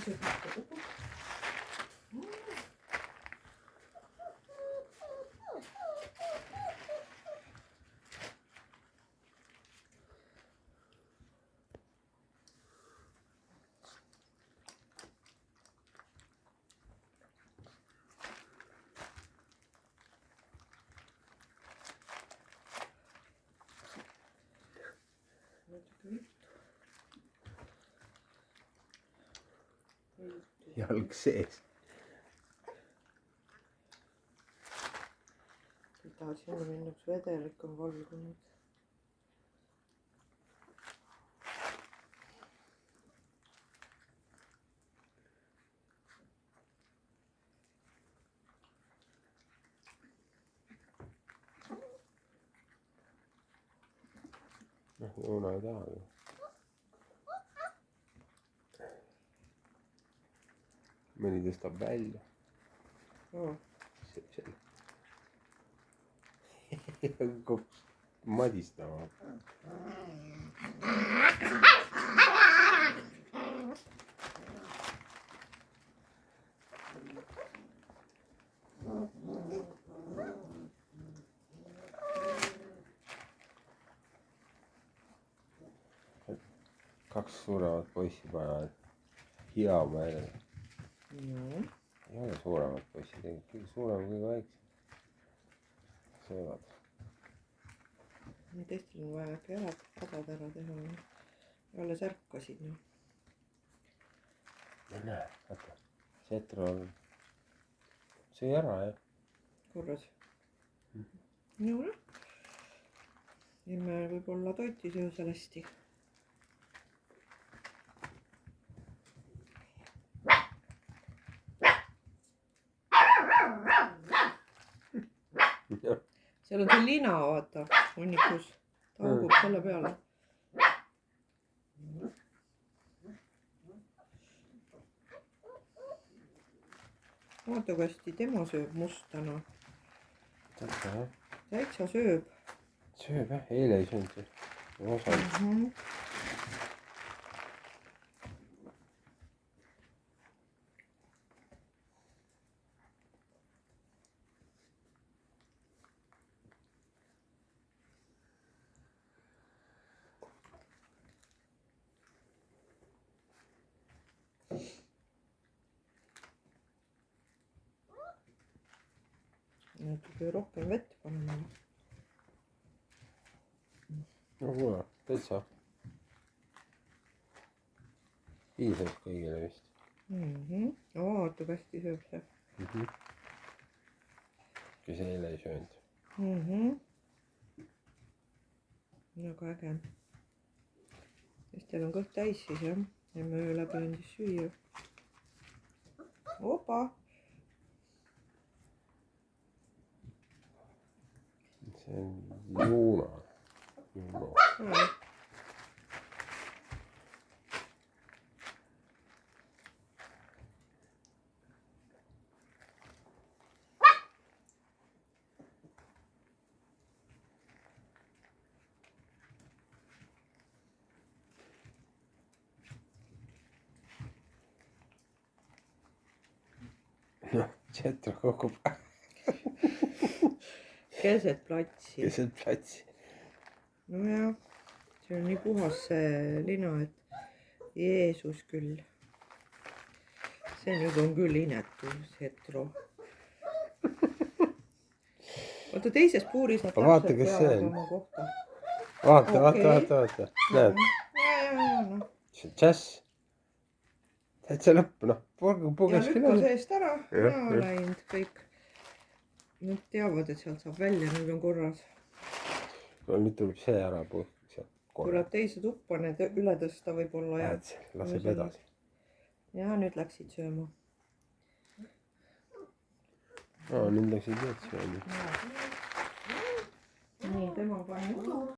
see kahtub. Jalg sees. Tahad sinna minna, kus vedelik on valgunud. Noh, Joona ei taha ju. Mõni tõstab välja. Koks madistama. Kaks suuremat poissi panevad hiama jälle. Ei ole suuremat poissi, tegelikult kõige suurem, kõige väiksem. Söövad. Teistel on vaja äkki hädad ära teha. Alles ärkasid. Näe, vaata. Setro söö ära, jah. Korras. Joo. Emme võib-olla toitis öösel hästi. Seal on see lina, vaata, hunnikus. Ta haugub selle peale. Vaata, kui hästi tema sööb mustana. Täitsa sööb. Sööb, jah. Eile ei söönud. Osanud. Natuke rohkem vett panema. No kuule, täitsa. Piisab kõigile vist. Vaata, kui hästi sööb see. Kes eile ei söönud. Väga äge. Teistel on kõht täis siis, jah. Emme öö läbi andis süüa. Opa! See on Joona. Noh, Setro kogub. Keset platsi. Keset platsi. No jah, see on nii puhas see lina, et Jeesus küll. See nüüd on küll inetu, Setro. Oota, teises puuris nad Vaata, kes see on. oma kohta. Vaata. Näed? Ja. See on džäss. Täitsa lõpp, noh. Ja lükka seest ära. Ja läinud kõik. Nüüd teavad, et sealt saab välja, nüüd on korras. Nüüd tuleb see ära sealt korra. Tuleb teise tuppa need üle tõsta võib-olla. Laseb edasi. Ja nüüd läksid sööma. Nüüd läksid sööma. Nii, tema pani